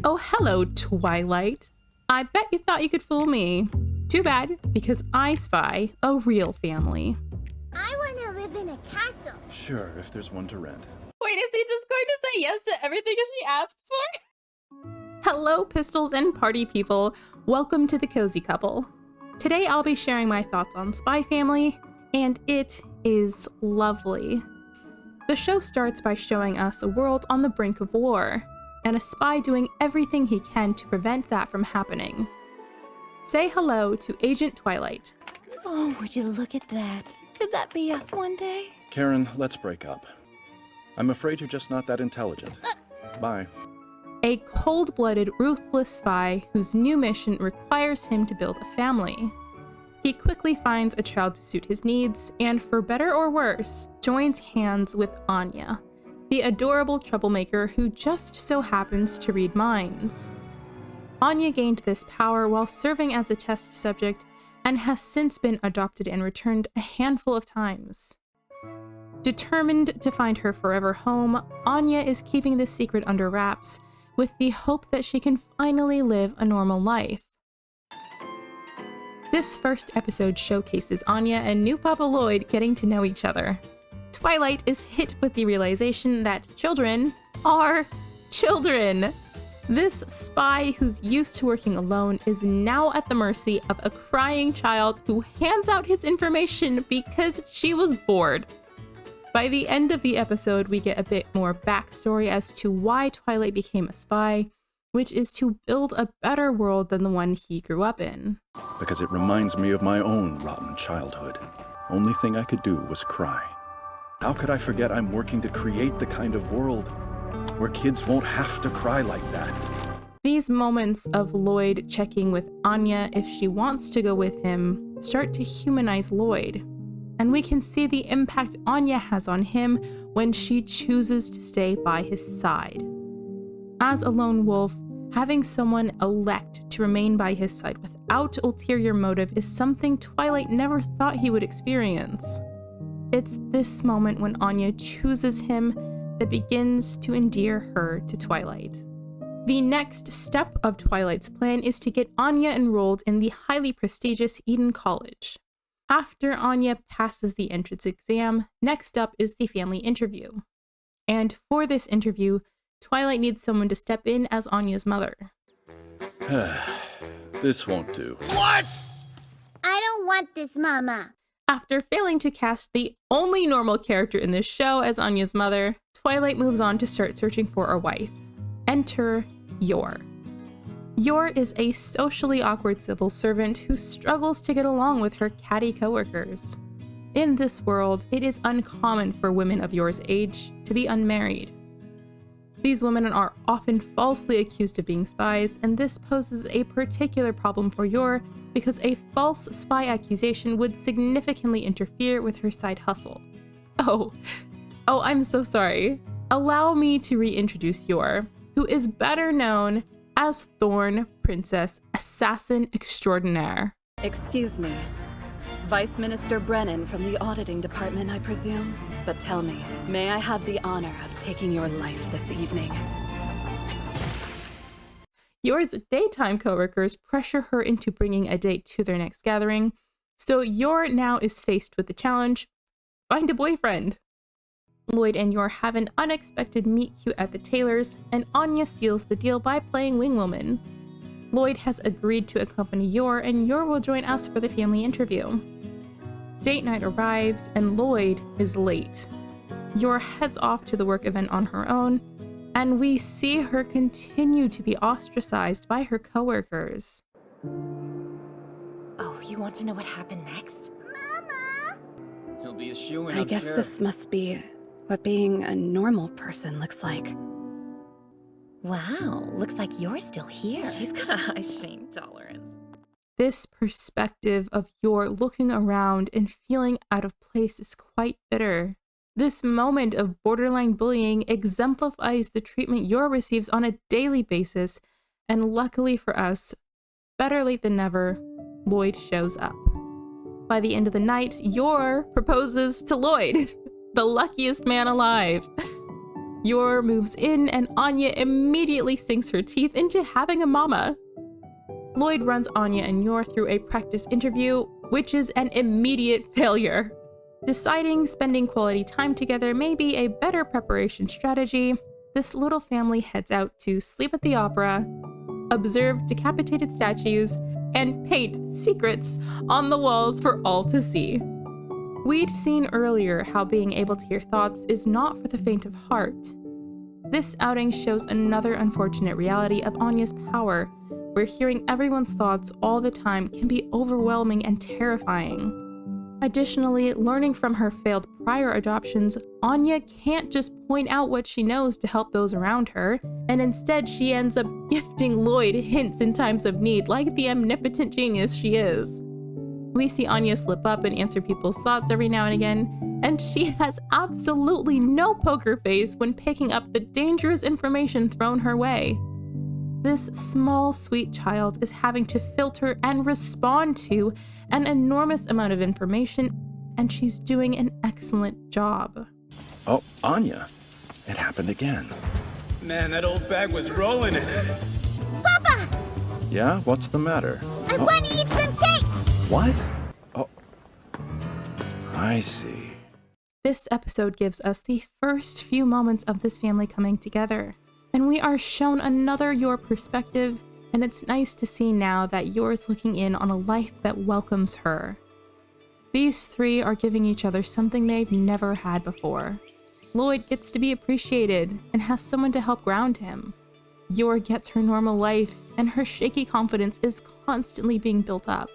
Oh, hello, Twilight. I bet you thought you could fool me. Too bad, because I spy a real family. I want to live in a castle. Sure, if there's one to rent. Wait, is he just going to say yes to everything she asks for? Hello, pistols and party people. Welcome to the Cozy Couple. Today I'll be sharing my thoughts on Spy Family, and it is lovely. The show starts by showing us a world on the brink of war, and a spy doing everything he can to prevent that from happening. Say hello to Agent Twilight. Oh, would you look at that? Could that be us one day? Karen, let's break up. I'm afraid you're just not that intelligent. Bye. A cold-blooded, ruthless spy whose new mission requires him to build a family. He quickly finds a child to suit his needs, and for better or worse, joins hands with Anya, the adorable troublemaker who just so happens to read minds. Anya gained this power while serving as a test subject and has since been adopted and returned a handful of times. Determined to find her forever home, Anya is keeping this secret under wraps with the hope that she can finally live a normal life. This first episode showcases Anya and new Papa Loid getting to know each other. Twilight is hit with the realization that children are children. This spy who's used to working alone is now at the mercy of a crying child who hands out his information because she was bored. By the end of the episode, we get a bit more backstory as to why Twilight became a spy, which is to build a better world than the one he grew up in. Because it reminds me of my own rotten childhood. Only thing I could do was cry. How could I forget I'm working to create the kind of world where kids won't have to cry like that? These moments of Loid checking with Anya if she wants to go with him start to humanize Loid, and we can see the impact Anya has on him when she chooses to stay by his side. As a lone wolf, having someone elect to remain by his side without ulterior motive is something Twilight never thought he would experience. It's this moment when Anya chooses him that begins to endear her to Twilight. The next step of Twilight's plan is to get Anya enrolled in the highly prestigious Eden College. After Anya passes the entrance exam, next up is the family interview. And for this interview, Twilight needs someone to step in as Anya's mother. This won't do. What? I don't want this, Mama. After failing to cast the only normal character in this show as Anya's mother, Twilight moves on to start searching for a wife. Enter Yor. Yor is a socially awkward civil servant who struggles to get along with her catty coworkers. In this world, it is uncommon for women of Yor's age to be unmarried. These women are often falsely accused of being spies, and this poses a particular problem for Yor because a false spy accusation would significantly interfere with her side hustle. Oh, I'm so sorry. Allow me to reintroduce Yor, who is better known as Thorn Princess Assassin Extraordinaire. Excuse me. Vice Minister Brennan from the auditing department, I presume? But tell me, may I have the honor of taking your life this evening? Yor's daytime coworkers pressure her into bringing a date to their next gathering, so Yor now is faced with the challenge: find a boyfriend. Loid and Yor have an unexpected meet-cute at the tailor's, and Anya seals the deal by playing wingwoman. Loid has agreed to accompany Yor, and Yor will join us for the family interview. Date night arrives, and Loid is late. Yor heads off to the work event on her own, and we see her continue to be ostracized by her coworkers. Oh, you want to know what happened next? Mama! He'll be a shoo-in, I I'm guess sure. this must be what being a normal person looks like. Wow, looks like you're still here. She's got a high shame tolerance. This perspective of Yor looking around and feeling out of place is quite bitter. This moment of borderline bullying exemplifies the treatment Yor receives on a daily basis, and luckily for us, better late than never, Loid shows up. By the end of the night, Yor proposes to Loid, the luckiest man alive. Yor moves in and Anya immediately sinks her teeth into having a mama. Loid runs Anya and Yor through a practice interview, which is an immediate failure. Deciding spending quality time together may be a better preparation strategy, this little family heads out to sleep at the opera, observe decapitated statues, and paint secrets on the walls for all to see. We'd seen earlier how being able to hear thoughts is not for the faint of heart. This outing shows another unfortunate reality of Anya's power, where hearing everyone's thoughts all the time can be overwhelming and terrifying. Additionally, learning from her failed prior adoptions, Anya can't just point out what she knows to help those around her, and instead she ends up gifting Loid hints in times of need like the omnipotent genius she is. We see Anya slip up and answer people's thoughts every now and again, and she has absolutely no poker face when picking up the dangerous information thrown her way. This small, sweet child is having to filter and respond to an enormous amount of information, and she's doing an excellent job. Oh, Anya. It happened again. Man, that old bag was rolling in it. Papa! Yeah? What's the matter? I want to eat some cake! What? Oh. I see. This episode gives us the first few moments of this family coming together, and we are shown another Yor perspective, and it's nice to see now that Yor's looking in on a life that welcomes her. These three are giving each other something they've never had before. Loid gets to be appreciated and has someone to help ground him. Yor gets her normal life, and her shaky confidence is constantly being built up.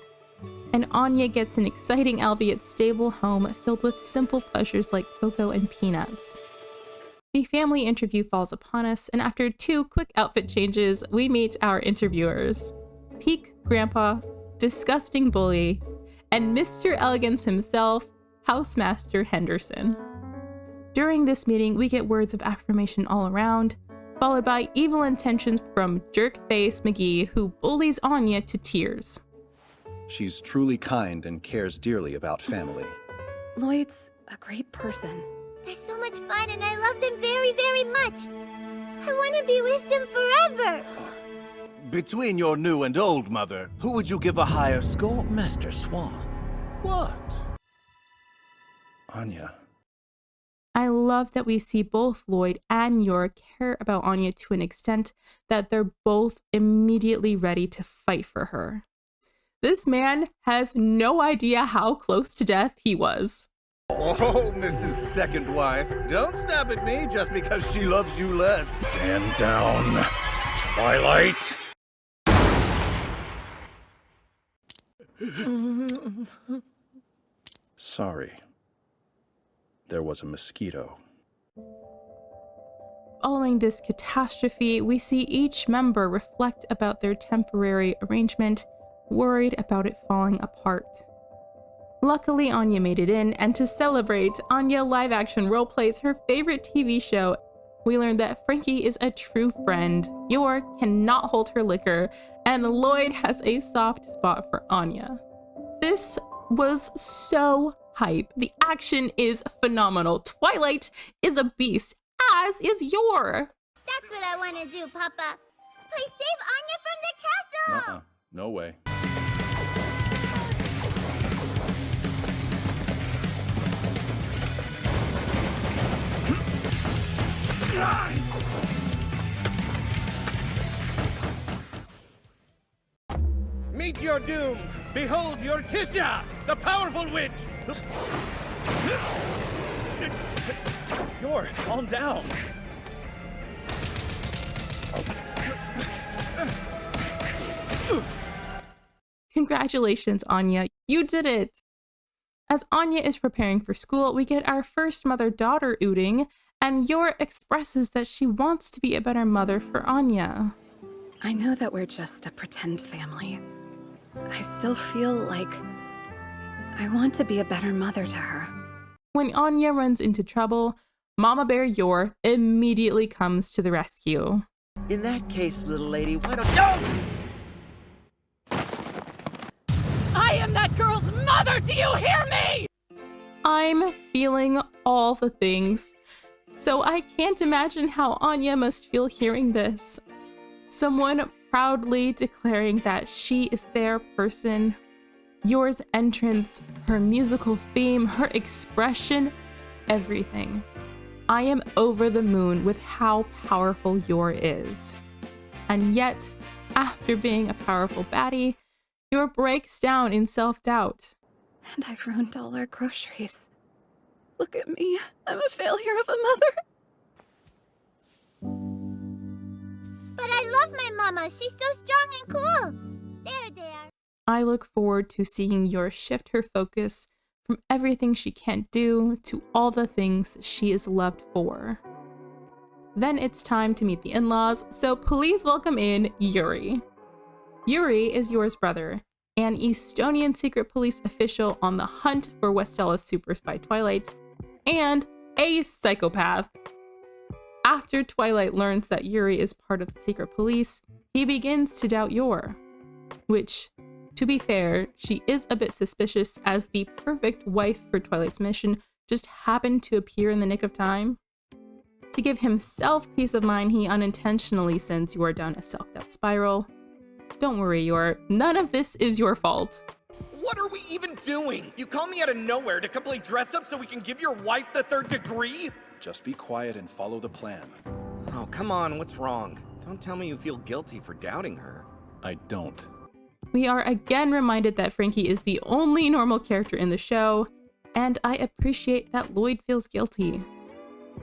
And Anya gets an exciting albeit stable home filled with simple pleasures like cocoa and peanuts. The family interview falls upon us, and after 2 quick outfit changes, we meet our interviewers. Peak Grandpa, Disgusting Bully, and Mr. Elegance himself, Housemaster Henderson. During this meeting, we get words of affirmation all around, followed by evil intentions from Jerkface McGee, who bullies Anya to tears. She's truly kind and cares dearly about family. Loid's a great person. They're so much fun and I love them very, very much. I want to be with them forever. Between your new and old mother, who would you give a higher score? Master Swan. What? Anya. I love that we see both Loid and Yor care about Anya to an extent that they're both immediately ready to fight for her. This man has no idea how close to death he was. Oh, Mrs. Second Wife, don't snap at me just because she loves you less. Stand down, Twilight. Sorry. There was a mosquito. Following this catastrophe, we see each member reflect about their temporary arrangement, worried about it falling apart. Luckily, Anya made it in, and to celebrate, Anya live-action roleplays her favorite TV show. We learned that Frankie is a true friend, Yor cannot hold her liquor, and Loid has a soft spot for Anya. This was so hype. The action is phenomenal. Twilight is a beast, as is Yor. That's what I want to do, Papa. Please save Anya from the castle! No way. Meet your doom! Behold your Tisha, the powerful witch! Yor, calm down. Congratulations, Anya. You did it! As Anya is preparing for school, we get our first mother-daughter outing, and Yor expresses that she wants to be a better mother for Anya. I know that we're just a pretend family. I still feel like I want to be a better mother to her. When Anya runs into trouble, Mama Bear Yor immediately comes to the rescue. In that case, little lady, why don't you... I am that girl's mother! Do you hear me? I'm feeling all the things. So I can't imagine how Anya must feel hearing this. Someone proudly declaring that she is their person. Yor's entrance, her musical theme, her expression, everything. I am over the moon with how powerful Yor is. And yet, after being a powerful baddie, Yor breaks down in self-doubt. And I've ruined all our groceries. Look at me. I'm a failure of a mother. But I love my mama. She's so strong and cool. There. I look forward to seeing Yor shift her focus from everything she can't do to all the things she is loved for. Then it's time to meet the in-laws, so please welcome in Yuri. Yuri is Yor's brother, an Estonian secret police official on the hunt for Westella's super spy Twilight, and a psychopath. After Twilight learns that Yuri is part of the secret police, he begins to doubt Yor, which, to be fair, she is a bit suspicious as the perfect wife for Twilight's mission just happened to appear in the nick of time. To give himself peace of mind, he unintentionally sends Yor down a self-doubt spiral. Don't worry, Yor, none of this is your fault. What are we even doing? You call me out of nowhere to come play dress up so we can give your wife the 3rd degree? Just be quiet and follow the plan. Oh, come on, what's wrong? Don't tell me you feel guilty for doubting her. I don't. We are again reminded that Frankie is the only normal character in the show, and I appreciate that Loid feels guilty.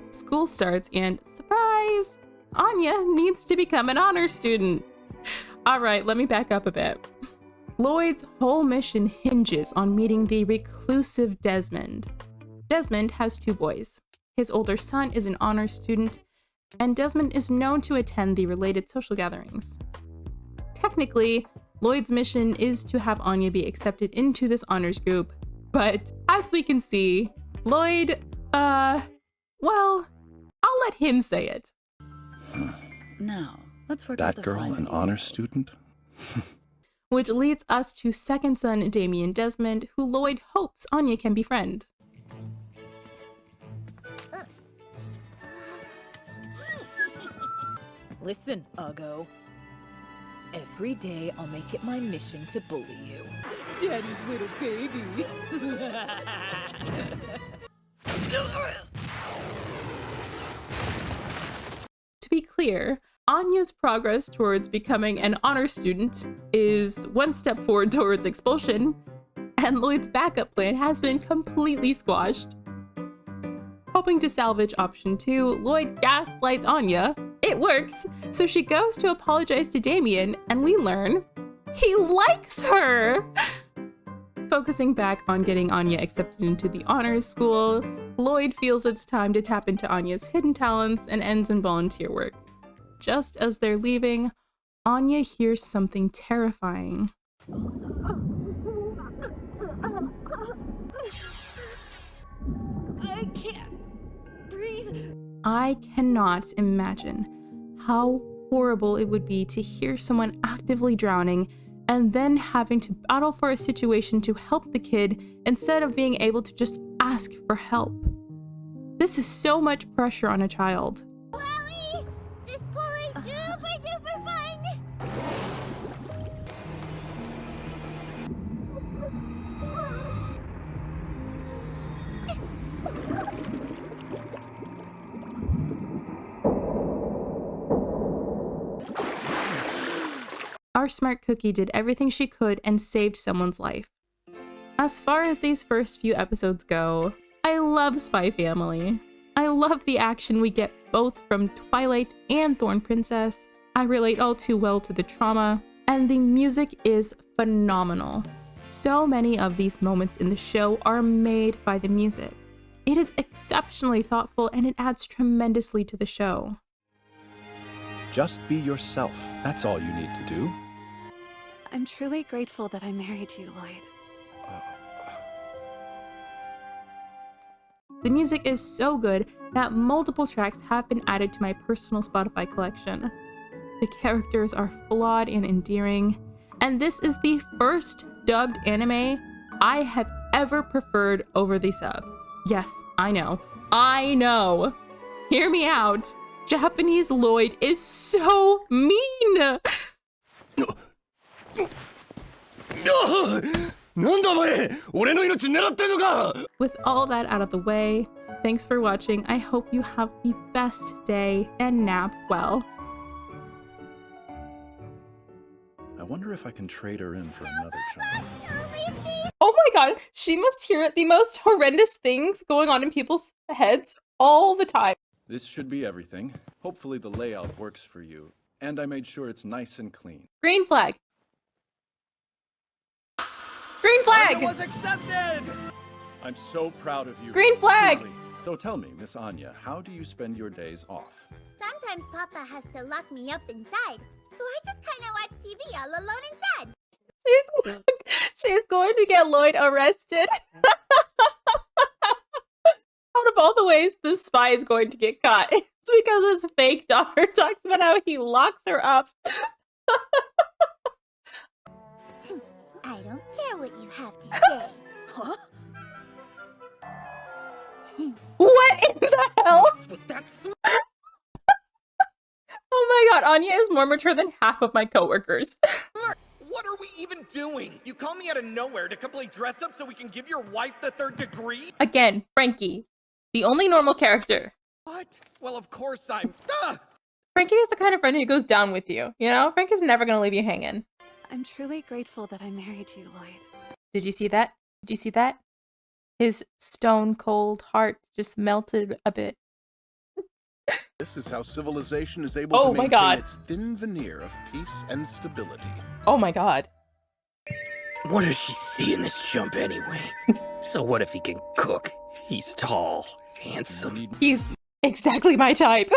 School starts and, surprise, Anya needs to become an honor student. Alright, let me back up a bit. Loid's whole mission hinges on meeting the reclusive Desmond. Desmond has 2 boys. His older son is an honor student, and Desmond is known to attend the related social gatherings. Technically, Loid's mission is to have Anya be accepted into this honors group, but as we can see, Loid, well, I'll let him say it. Now, let's work That out the girl finer an honor details. student? Which leads us to second son Damien Desmond, who Loid hopes Anya can befriend. Listen, Uggo. Every day I'll make it my mission to bully you. Daddy's little baby. To be clear, Anya's progress towards becoming an honor student is one step forward towards expulsion, and Loid's backup plan has been completely squashed. Hoping to salvage option 2, Loid gaslights Anya. It works, so she goes to apologize to Damien, and we learn he likes her! Focusing back on getting Anya accepted into the honors school, Loid feels it's time to tap into Anya's hidden talents and ends in volunteer work. Just as they're leaving, Anya hears something terrifying. I can't breathe. I cannot imagine how horrible it would be to hear someone actively drowning and then having to battle for a situation to help the kid instead of being able to just ask for help. This is so much pressure on a child. Wowie! This pool is super duper fun! Our smart cookie did everything she could and saved someone's life. As far as these first few episodes go, I love Spy Family. I love the action we get both from Twilight and Thorn Princess. I relate all too well to the trauma, and the music is phenomenal. So many of these moments in the show are made by the music. It is exceptionally thoughtful and it adds tremendously to the show. Just be yourself. That's all you need to do. I'm truly grateful that I married you, Loid. The music is so good that multiple tracks have been added to my personal Spotify collection. The characters are flawed and endearing, and this is the first dubbed anime I have ever preferred over the sub. Yes, I know. Hear me out. Japanese Loid is so mean. With all that out of the way, thanks for watching. I hope you have the best day and nap well. I wonder if I can trade her in for another child. Oh my god, she must hear the most horrendous things going on in people's heads all the time. This should be everything. Hopefully the layout works for you. And I made sure it's nice and clean. Green flag. Green flag! Anya was accepted! I'm so proud of you. Green flag! Truly. So tell me, Miss Anya, how do you spend your days off? Sometimes Papa has to lock me up inside, so I just kind of watch TV all alone inside. She's going to get Loid arrested. Out of all the ways the spy is going to get caught, it's because his fake daughter talks about how he locks her up. I don't care what you have to say. Huh? What in the hell? What's with that Oh my god, Anya is more mature than half of my coworkers. What are we even doing? You call me out of nowhere to come play dress up so we can give your wife the 3rd degree? Again, Frankie, the only normal character. What? Well, of course I'm... Frankie is the kind of friend who goes down with you, you know? Frankie's never gonna leave you hanging. I'm truly grateful that I married you, Loid. Did you see that? Did you see that? His stone cold heart just melted a bit. This is how civilization is able Oh to my maintain god. its thin veneer of peace and stability. Oh my god. What does she see in this chump anyway? So what if he can cook? He's tall, handsome. He's exactly my type.